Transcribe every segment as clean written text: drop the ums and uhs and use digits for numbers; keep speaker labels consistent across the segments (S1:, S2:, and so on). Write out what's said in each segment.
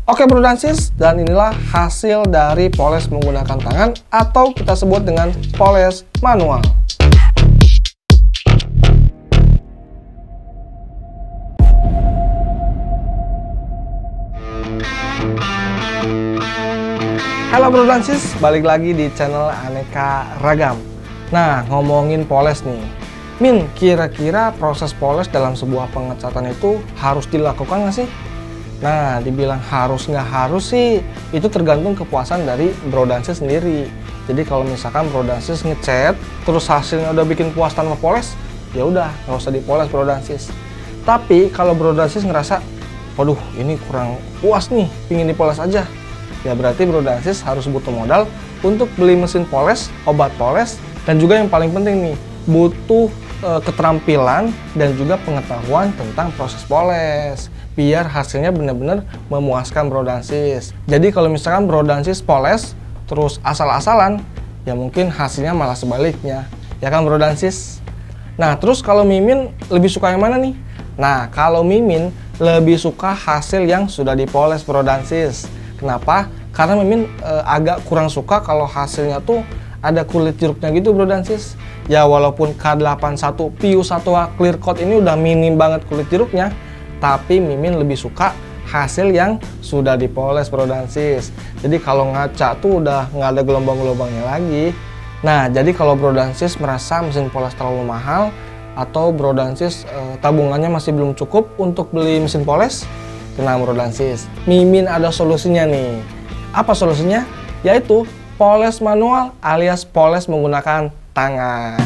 S1: Oke bro dan sis, dan inilah hasil dari poles menggunakan tangan atau kita sebut dengan poles manual. Halo bro dan sis, balik lagi di channel Aneka Ragam. Nah, ngomongin poles nih, Min, kira-kira proses poles dalam sebuah pengecatan itu harus dilakukan nggak sih? Nah, dibilang harus nggak harus sih, itu tergantung kepuasan dari bro dan sis sendiri. Jadi kalau misalkan bro dan sis ngecat, terus hasilnya udah bikin puas tanpa poles, ya udah nggak usah dipoles bro dan sis. Tapi kalau bro dan sis ngerasa, waduh ini kurang puas nih, pingin dipoles aja, ya berarti bro dan sis harus butuh modal untuk beli mesin poles, obat poles, dan juga yang paling penting nih, butuh keterampilan dan juga pengetahuan tentang proses poles biar hasilnya benar-benar memuaskan bro dan sis. Jadi kalau misalkan bro dan sis poles terus asal-asalan, ya mungkin hasilnya malah sebaliknya, ya kan bro dan sis. Nah terus kalau Mimin lebih suka yang mana nih? Nah kalau Mimin lebih suka hasil yang sudah dipoles bro dan sis. Kenapa? Karena Mimin agak kurang suka kalau hasilnya tuh ada kulit jeruknya gitu bro dan sis. Ya walaupun K81 Piu 1A Clear Coat ini udah minim banget kulit jeruknya, tapi Mimin lebih suka hasil yang sudah dipoles bro dan sis. Jadi kalau ngaca tuh udah nggak ada gelombang-gelombangnya lagi. Nah jadi kalau bro dan sis merasa mesin poles terlalu mahal, atau bro dan sis tabungannya masih belum cukup untuk beli mesin poles, tenang bro dan sis, Mimin ada solusinya nih. Apa solusinya? Yaitu poles manual alias poles menggunakan tangan.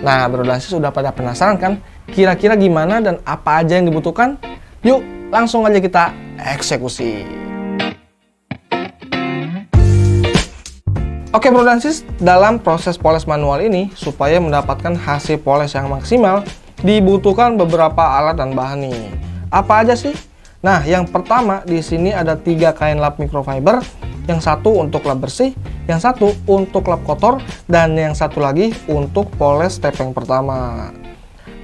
S1: Nah, bro dan sis sudah pada penasaran kan? Kira-kira gimana dan apa aja yang dibutuhkan? Yuk, langsung aja kita eksekusi. Oke bro dan sis, dalam proses poles manual ini, supaya mendapatkan hasil poles yang maksimal, dibutuhkan beberapa alat dan bahan nih. Apa aja sih? Nah, yang pertama di sini ada 3 kain lap microfiber, yang satu untuk lap bersih, yang satu untuk lap kotor, dan yang satu lagi untuk poles step yang pertama.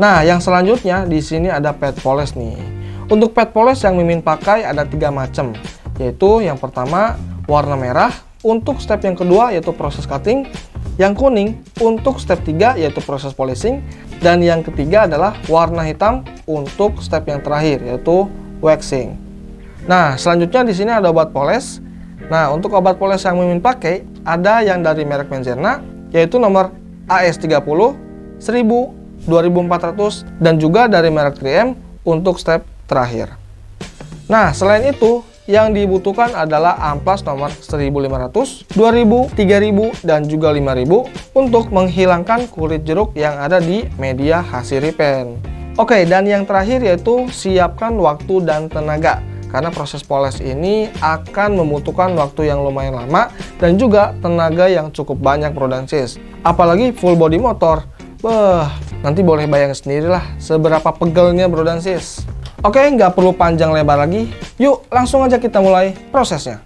S1: Nah, yang selanjutnya di sini ada pad poles nih. Untuk pad poles yang Mimin pakai ada 3 macam, yaitu yang pertama warna merah untuk step yang kedua yaitu proses cutting, yang kuning untuk step 3 yaitu proses polishing, dan yang ketiga adalah warna hitam untuk step yang terakhir yaitu waxing. Nah, selanjutnya di sini ada obat poles. Nah, untuk obat poles yang Mimin pakai ada yang dari merek Menzerna yaitu nomor AS30, 1000, 2400, dan juga dari merek 3M untuk step terakhir. Nah, selain itu yang dibutuhkan adalah amplas nomor 1500, 2000, 3000, dan juga 5000 untuk menghilangkan kulit jeruk yang ada di media hasiri pen. Oke, dan yang terakhir yaitu siapkan waktu dan tenaga, karena proses poles ini akan membutuhkan waktu yang lumayan lama dan juga tenaga yang cukup banyak bro dan sis. Apalagi full body motor, nanti boleh bayangin sendirilah seberapa pegelnya bro dan sis. Oke, nggak perlu panjang lebar lagi, yuk langsung aja kita mulai prosesnya.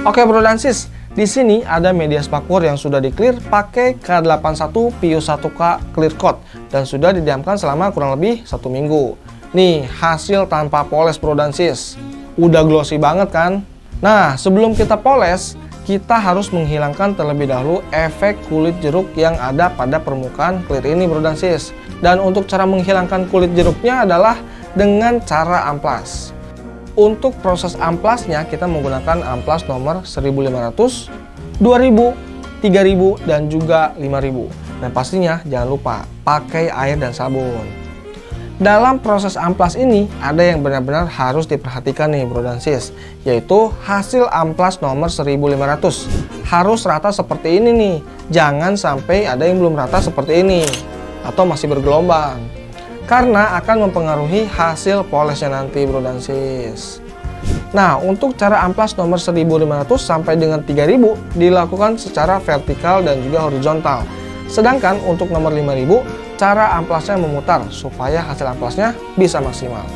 S1: Oke bro dan sis, di sini ada media spakur yang sudah di-clear pakai K81 Piu 1K Clear Coat dan sudah didiamkan selama kurang lebih 1 minggu. Nih, hasil tanpa poles bro dan sis. Udah glossy banget kan? Nah, sebelum kita poles, kita harus menghilangkan terlebih dahulu efek kulit jeruk yang ada pada permukaan clear ini bro dan sis. Dan untuk cara menghilangkan kulit jeruknya adalah dengan cara amplas. Untuk proses amplasnya kita menggunakan amplas nomor 1500, 2000, 3000, dan juga 5000. Dan pastinya jangan lupa pakai air dan sabun. Dalam proses amplas ini ada yang benar-benar harus diperhatikan nih bro dan sis, yaitu hasil amplas nomor 1500 harus rata seperti ini nih. Jangan sampai ada yang belum rata seperti ini atau masih bergelombang, karena akan mempengaruhi hasil polesnya nanti bro dan sis. Nah, untuk cara amplas nomor 1500 sampai dengan 3000 dilakukan secara vertikal dan juga horizontal. Sedangkan untuk nomor 5000 cara amplasnya memutar supaya hasil amplasnya bisa maksimal.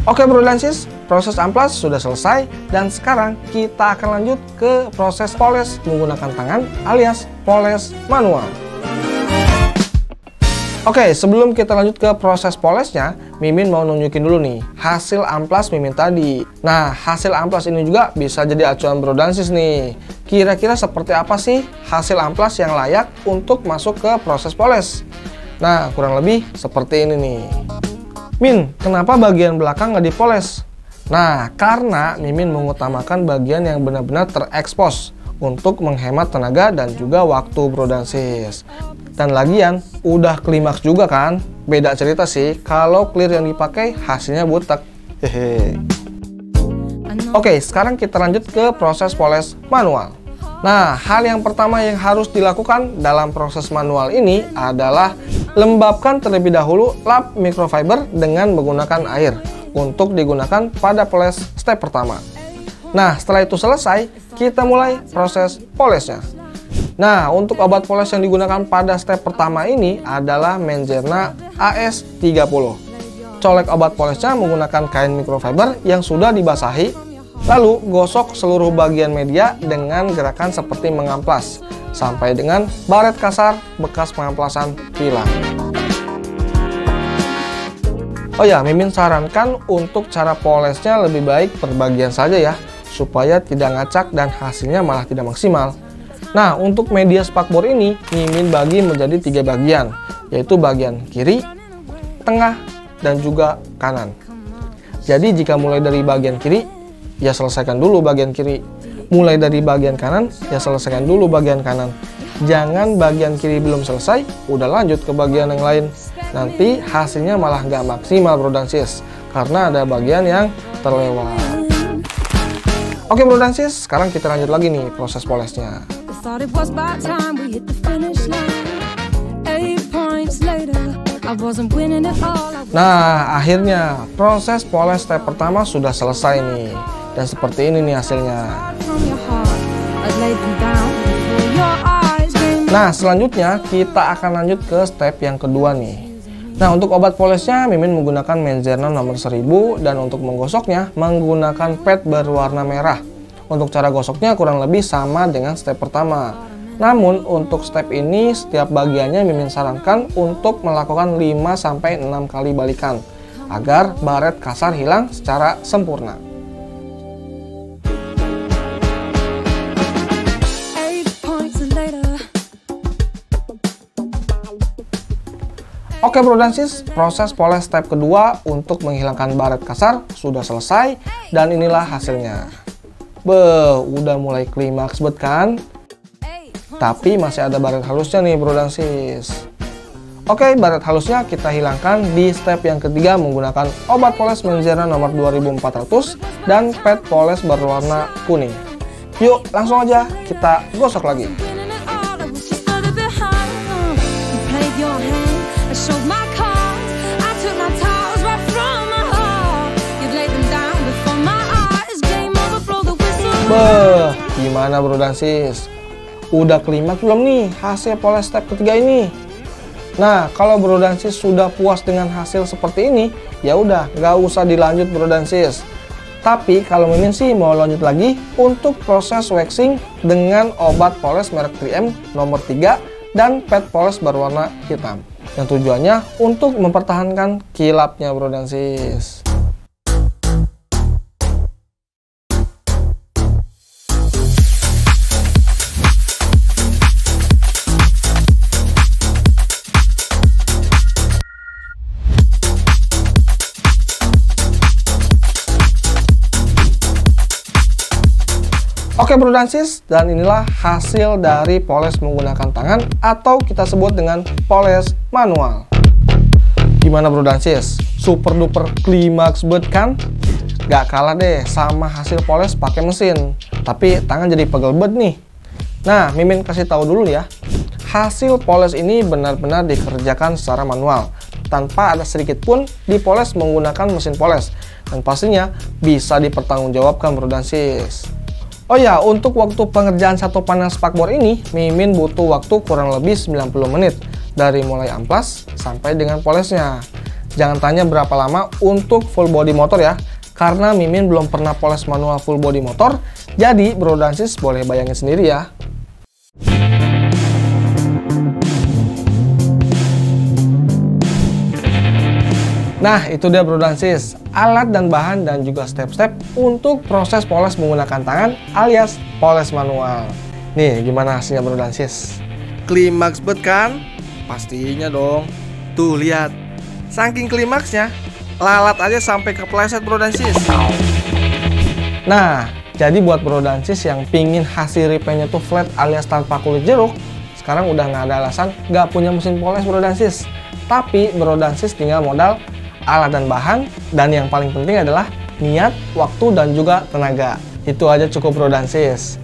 S1: Oke bro dan sis, proses amplas sudah selesai dan sekarang kita akan lanjut ke proses poles menggunakan tangan alias poles manual. Oke, sebelum kita lanjut ke proses polesnya, Mimin mau nunjukin dulu nih hasil amplas Mimin tadi. Nah, hasil amplas ini juga bisa jadi acuan bro dan sis nih. Kira-kira seperti apa sih hasil amplas yang layak untuk masuk ke proses poles? Nah, kurang lebih seperti ini nih. Min, kenapa bagian belakang nggak dipoles? Nah, karena Mimin mengutamakan bagian yang benar-benar terekspos untuk menghemat tenaga dan juga waktu bro dan sis. Dan lagian, udah klimaks juga kan? Beda cerita sih, kalau clear yang dipakai hasilnya butek. Hehe. Oke, sekarang kita lanjut ke proses poles manual. Nah, hal yang pertama yang harus dilakukan dalam proses manual ini adalah lembabkan terlebih dahulu lap microfiber dengan menggunakan air untuk digunakan pada poles step pertama. Nah, setelah itu selesai, kita mulai proses polesnya. Nah, untuk obat poles yang digunakan pada step pertama ini adalah Mengerna AS30. Colek obat polesnya menggunakan kain microfiber yang sudah dibasahi. Lalu gosok seluruh bagian media dengan gerakan seperti mengamplas sampai dengan baret kasar bekas pengamplasan hilang. Oh ya, Mimin sarankan untuk cara polesnya lebih baik per bagian saja ya, supaya tidak ngacak dan hasilnya malah tidak maksimal. Nah, untuk media spakbor ini Mimin bagi menjadi 3 bagian, yaitu bagian kiri, tengah, dan juga kanan. Jadi jika mulai dari bagian kiri, ya selesaikan dulu bagian kiri. Mulai dari bagian kanan, ya selesaikan dulu bagian kanan. Jangan bagian kiri belum selesai, udah lanjut ke bagian yang lain. Nanti hasilnya malah nggak maksimal bro dan sis, karena ada bagian yang terlewat. Oke bro dan sis, sekarang kita lanjut lagi nih proses polesnya. Nah, akhirnya proses poles step pertama sudah selesai nih. Dan seperti ini nih hasilnya. Nah, selanjutnya kita akan lanjut ke step yang kedua nih. Nah, untuk obat polesnya Mimin menggunakan Mengerna nomor 1000 dan untuk menggosoknya menggunakan pad berwarna merah. Untuk cara gosoknya kurang lebih sama dengan step pertama. Namun untuk step ini setiap bagiannya Mimin sarankan untuk melakukan 5-6 kali balikan agar baret kasar hilang secara sempurna. Oke bro dan sis, proses poles step kedua untuk menghilangkan baret kasar sudah selesai dan inilah hasilnya. Beuh, udah mulai klimaks bet kan? Tapi masih ada baret halusnya nih bro dan sis. Oke, baret halusnya kita hilangkan di step yang ketiga menggunakan obat poles Mengerna nomor 2400 dan pad poles berwarna kuning. Yuk langsung aja kita gosok lagi. Beuh, gimana bro dan sis? Udah klimaks belum nih hasil poles step ketiga ini? Nah, kalau bro dan sis sudah puas dengan hasil seperti ini, ya udah nggak usah dilanjut bro dan sis. Tapi kalau Mimin sih mau lanjut lagi untuk proses waxing dengan obat poles merek 3M nomor 3 dan pad poles berwarna hitam. Yang tujuannya untuk mempertahankan kilapnya bro dan sis. Oke bro dan sis, dan inilah hasil dari poles menggunakan tangan atau kita sebut dengan poles manual. Gimana bro dan sis? Super duper klimaks bet kan? Gak kalah deh sama hasil poles pakai mesin, tapi tangan jadi pegel bet nih. Nah, Mimin kasih tahu dulu ya. Hasil poles ini benar-benar dikerjakan secara manual, tanpa ada sedikit pun dipoles menggunakan mesin poles, dan pastinya bisa dipertanggungjawabkan bro dan sis. Oh ya, untuk waktu pengerjaan satu panel spakbor ini, Mimin butuh waktu kurang lebih 90 menit dari mulai amplas sampai dengan polesnya. jangan tanya berapa lama untuk full body motor ya, karena Mimin belum pernah poles manual full body motor, jadi Bro dan Sis boleh bayangin sendiri ya. Nah, itu dia Bro dan Sis, alat dan bahan dan juga step-step untuk proses poles menggunakan tangan alias poles manual. Nih, gimana hasilnya Bro dan Sis? Klimaks bet kan? Pastinya dong. Tuh, lihat. Saking klimaksnya, lalat aja sampai kepleset Bro dan Sis. Nah, jadi buat Bro dan Sis yang pingin hasil repaintnya tuh flat alias tanpa kulit jeruk, sekarang udah nggak ada alasan nggak punya mesin poles Bro dan Sis. Tapi Bro dan Sis tinggal modal alat dan bahan, dan yang paling penting adalah niat, waktu, dan juga tenaga. Itu aja cukup Bro dan Sis.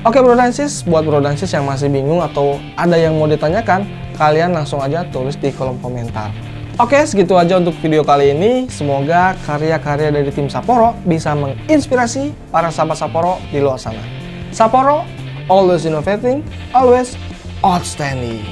S1: Oke Bro dan Sis, buat Bro dan Sis yang masih bingung atau ada yang mau ditanyakan, kalian langsung aja tulis di kolom komentar. Oke, segitu aja untuk video kali ini. Semoga karya-karya dari tim Sapporo bisa menginspirasi para sahabat Sapporo di luar sana. Sapporo, always innovating, always outstanding.